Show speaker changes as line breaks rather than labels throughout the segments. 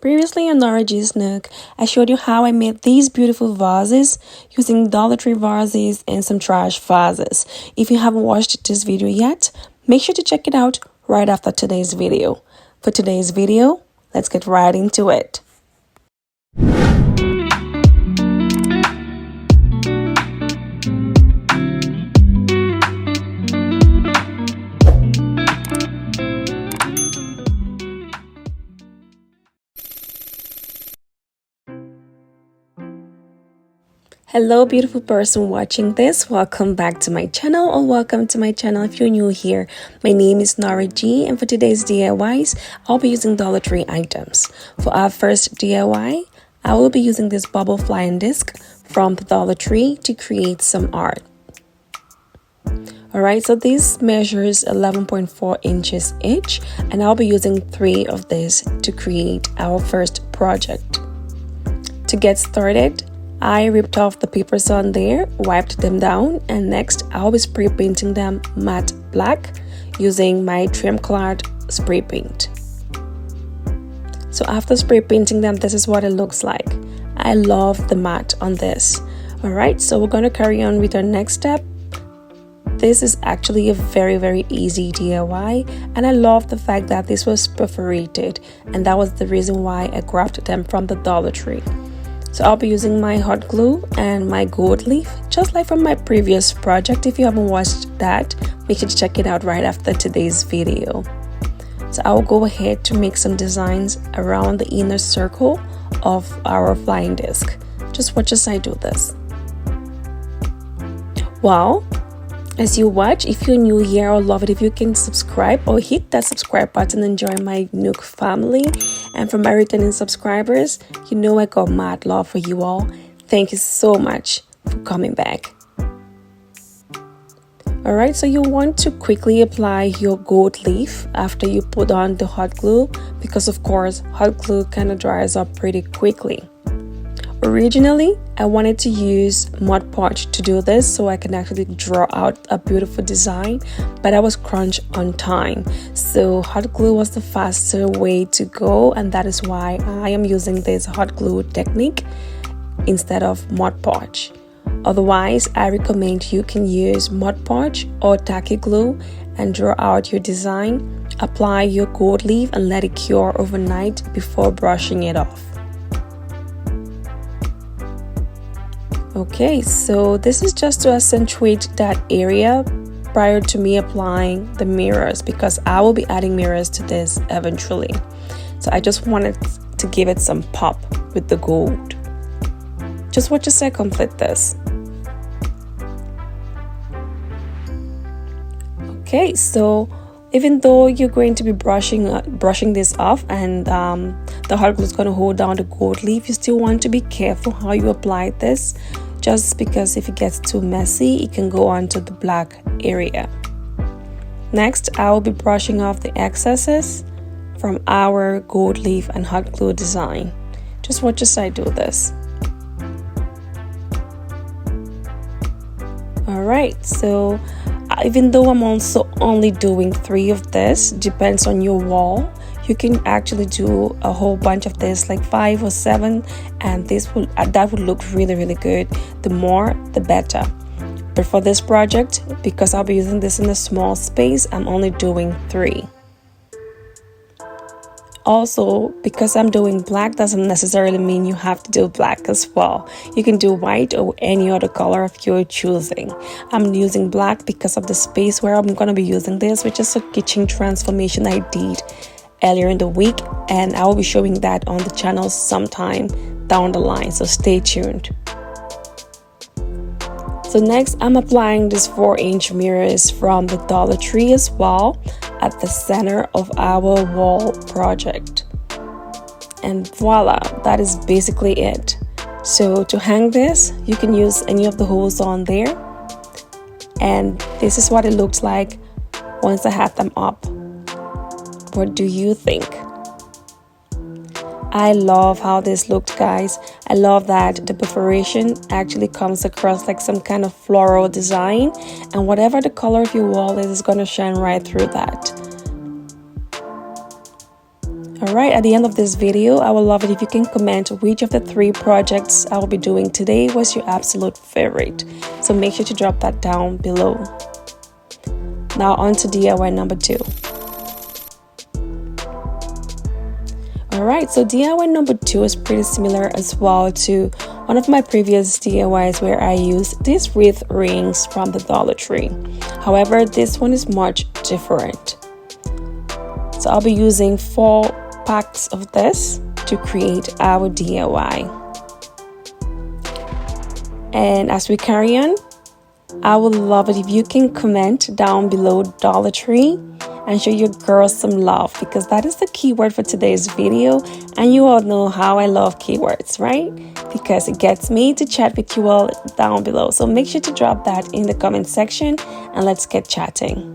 Previously on Nora G's Nook, I showed you how I made these beautiful vases using Dollar Tree vases and some trash vases. If you haven't watched this video yet, make sure to check it out right after today's video. For today's video, let's get right into it. Hello beautiful person watching this, welcome back to my channel or welcome to my channel if you're new here. My name is Nora G and for today's DIYs, I'll be using Dollar Tree items. For our first DIY, I will be using this bubble flying disc from the Dollar Tree to create some art. Alright, so this measures 11.4 inches each and I'll be using 3 of these to create our first project. To get started, I ripped off the papers on there, wiped them down, and next I'll be spray painting them matte black using my Trim Cloth spray paint. So after spray painting them, this is what it looks like. I love the matte on this. Alright, so we're going to carry on with our next step. This is actually a very easy DIY and I love the fact that this was perforated and that was the reason why I grabbed them from the Dollar Tree. So I'll be using my hot glue and my gold leaf, just like from my previous project. If you haven't watched that, make sure to check it out right after today's video. So I will go ahead to make some designs around the inner circle of our flying disc. Just watch as I do this. Wow! As you watch, if you're new here, I would love it if you can subscribe or hit that subscribe button and join my Nook family. And for my returning subscribers, you know I got mad love for you all. Thank you so much for coming back. Alright, so you want to quickly apply your gold leaf after you put on the hot glue because of course hot glue kind of dries up pretty quickly. Originally, I wanted to use Mod Podge to do this so I can actually draw out a beautiful design, but I was crunched on time. So hot glue was the faster way to go and that is why I am using this hot glue technique instead of Mod Podge. Otherwise, I recommend you can use Mod Podge or tacky glue and draw out your design, apply your gold leaf and let it cure overnight before brushing it off. Okay, so this is just to accentuate that area prior to me applying the mirrors because I will be adding mirrors to this eventually. So I just wanted to give it some pop with the gold. Just watch as I complete this. Okay, so even though you're going to be brushing this off and the hot glue is going to hold down the gold leaf, you still want to be careful how you apply this just because if it gets too messy, it can go onto the black area. Next, I will be brushing off the excesses from our gold leaf and hot glue design. Just watch as I do this. Alright, so even though I'm also only doing 3 of this, depends on your wall, you can actually do a whole bunch of this, like 5 or 7, and that would look really good. The more the better. But for this project, because I'll be using this in a small space, I'm only doing 3. Also, because I'm doing black doesn't necessarily mean you have to do black as well. You can do white or any other color of your choosing. I'm using black because of the space where I'm going to be using this, which is a kitchen transformation I did earlier in the week, and I will be showing that on the channel sometime down the line, so stay tuned. So next, I'm applying these 4-inch mirrors from the Dollar Tree as well at the center of our wall project. And voila, that is basically it. So to hang this, you can use any of the holes on there. And this is what it looks like once I have them up. What do you think? I love how this looked, guys. I love that the perforation actually comes across like some kind of floral design, and whatever the color of your wall is going to shine right through that. Alright, at the end of this video, I would love it if you can comment which of the 3 projects I will be doing today was your absolute favorite. So make sure to drop that down below. Now on to DIY number 2. Alright, so DIY number 2 is pretty similar as well to one of my previous DIYs where I used these wreath rings from the Dollar Tree. However, this one is much different. So I'll be using 4 packs of this to create our DIY. And as we carry on, I would love it if you can comment down below Dollar Tree and show your girls some love, because that is the keyword for today's video, and you all know how I love keywords, right? Because it gets me to chat with you all down below. So make sure to drop that in the comment section and let's get chatting.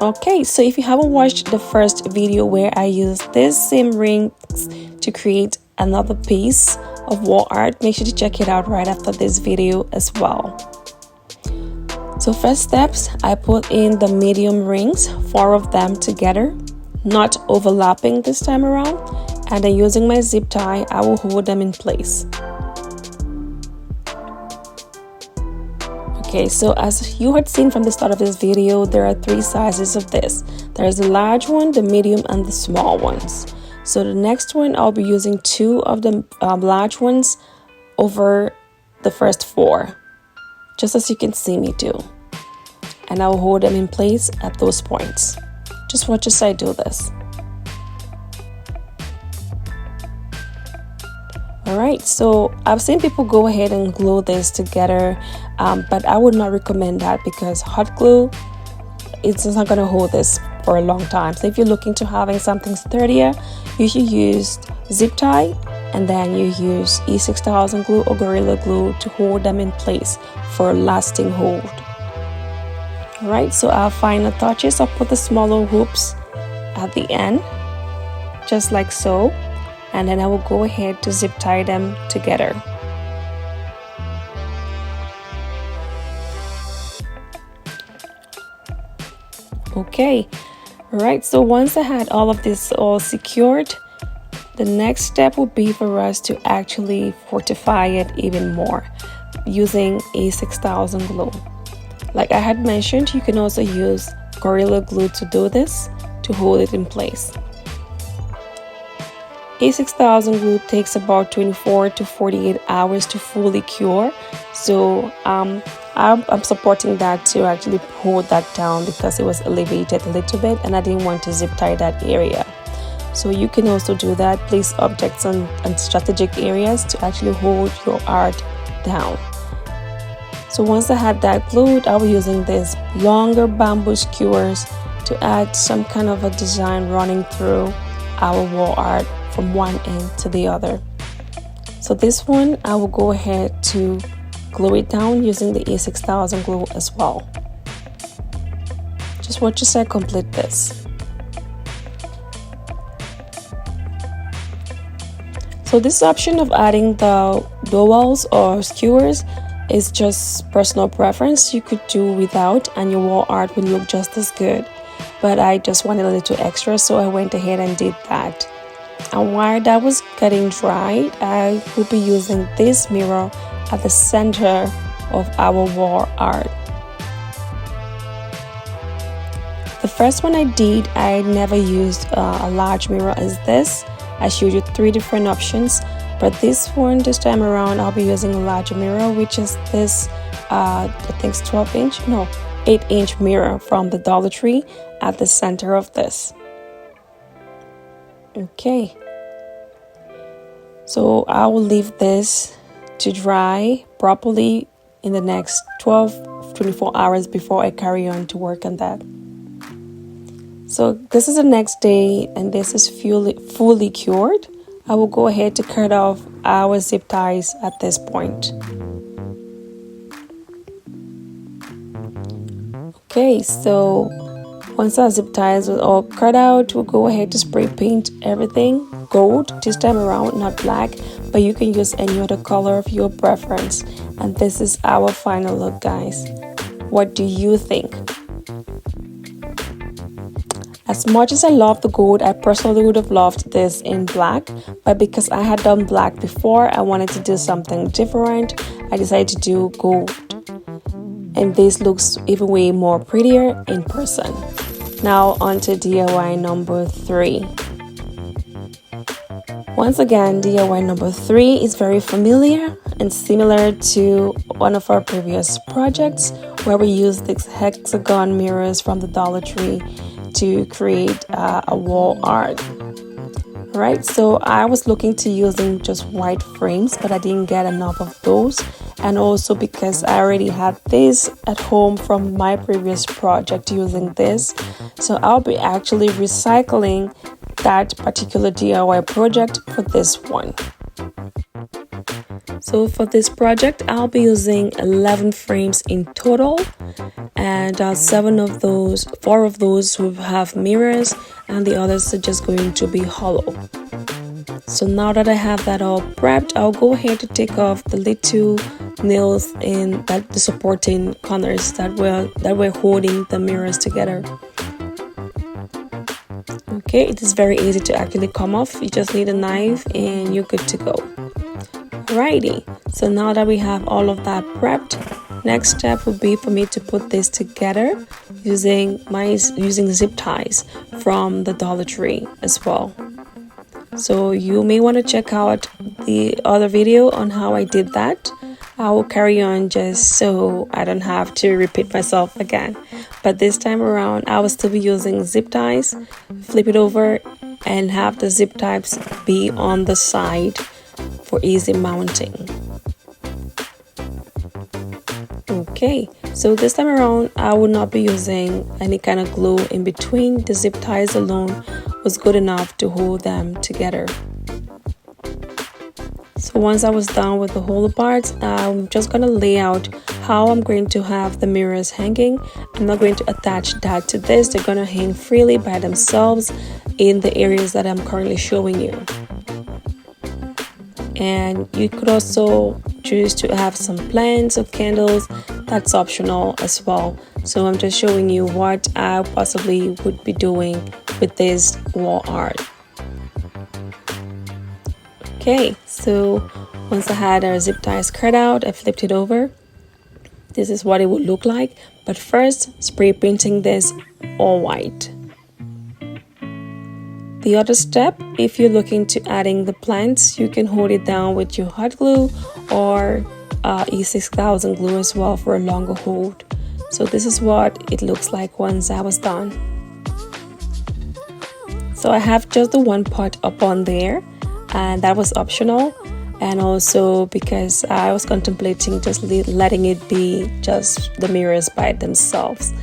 Okay, so if you haven't watched the first video where I used these same rings to create another piece of wall art, make sure to check it out right after this video as well. So first steps, I put in the medium rings, 4 of them together, not overlapping this time around, and then using my zip tie, I will hold them in place. Okay, so as you had seen from the start of this video, there are 3 sizes of this. There is the large one, the medium, and the small ones. So the next one, I'll be using 2 of the large ones over the first 4, just as you can see me do. And I'll hold them in place at those points. Just watch as I do this. Alright, so I've seen people go ahead and glue this together, but I would not recommend that because hot glue, it's not going to hold this for a long time. So if you're looking to having something sturdier, you should use zip tie, and then you use E6000 glue or Gorilla Glue to hold them in place for a lasting hold. Alright, so our final touches, I'll put the smaller hoops at the end, just like so, and then I will go ahead to zip tie them together. Okay, alright, so once I had all of this all secured, the next step would be for us to actually fortify it even more using E6000 glue. Like I had mentioned, you can also use Gorilla Glue to do this, to hold it in place. E6000 glue takes about 24 to 48 hours to fully cure, so I'm supporting that to actually hold that down because it was elevated a little bit and I didn't want to zip tie that area. So you can also do that, place objects on strategic areas to actually hold your art down. So once I had that glued, I'll be using these longer bamboo skewers to add some kind of a design running through our wall art from one end to the other. So this one, I will go ahead to glue it down using the E6000 glue as well. Just watch as I complete this. So this option of adding the dowels or skewers is just personal preference. You could do without and your wall art will look just as good, but I just wanted a little extra, so I went ahead and did that. And while that was getting dried, I will be using this mirror at the center of our wall art. The first one I did, I never used a large mirror as this. I showed you 3 different options, but this one, this time around, I'll be using a larger mirror, which is this, I think it's 12-inch, no, 8-inch mirror from the Dollar Tree at the center of this. Okay, so I will leave this to dry properly in the next 12-24 hours before I carry on to work on that. So this is the next day and this is fully cured. I will go ahead to cut off our zip ties at this point. Okay, so once our zip ties are all cut out, we'll go ahead to spray paint everything gold this time around, not black, but you can use any other color of your preference. And this is our final look, guys. What do you think? As much as I love the gold, I personally would have loved this in black, but because I had done black before, I wanted to do something different. I decided to do gold, and this looks even way more prettier in person. Now on to DIY number 3. Once again, DIY number 3 is very familiar and similar to one of our previous projects where we used these hexagon mirrors from the Dollar Tree to create a wall art. Right, so I was looking to using just white frames, but I didn't get enough of those, and also because I already had this at home from my previous project using this, so I'll be actually recycling that particular DIY project for this one. So for this project, I'll be using 11 frames in total, and 4 of those will have mirrors and the others are just going to be hollow. So now that I have that all prepped, I'll go ahead to take off the little nails in the supporting corners that were holding the mirrors together. Okay, it is very easy to actually come off. You just need a knife and you're good to go. Alrighty, so now that we have all of that prepped, next step would be for me to put this together using zip ties from the Dollar Tree as well. So you may want to check out the other video on how I did that. I will carry on just so I don't have to repeat myself again. But this time around, I will still be using zip ties, flip it over and have the zip ties be on the side for easy mounting. Okay, so this time around I will not be using any kind of glue in between. The zip ties alone was good enough to hold them together. So once I was done with the whole parts, I'm just going to lay out how I'm going to have the mirrors hanging. I'm not going to attach that to this. They're going to hang freely by themselves in the areas that I'm currently showing you. And you could also choose to have some plants or candles. That's optional as well. So I'm just showing you what I possibly would be doing with this wall art. Okay, so once I had our zip ties cut out, I flipped it over. This is what it would look like. But first, spray painting this all white. The other step, if you're looking to adding the plants, you can hold it down with your hot glue or E6000 glue as well for a longer hold. So this is what it looks like once I was done. So I have just the one pot up on there, and that was optional, and also because I was contemplating just letting it be just the mirrors by themselves.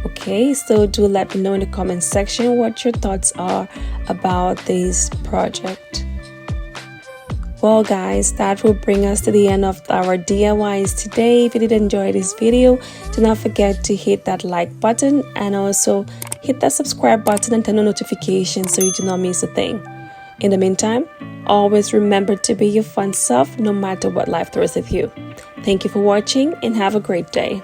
Okay, so do let me know in the comment section what your thoughts are about this project. Well guys, that will bring us to the end of our DIYs today. If you did enjoy this video, do not forget to hit that like button and also hit that subscribe button and turn on notifications so you do not miss a thing. In the meantime, always remember to be your fun self no matter what life throws at you. Thank you for watching and have a great day.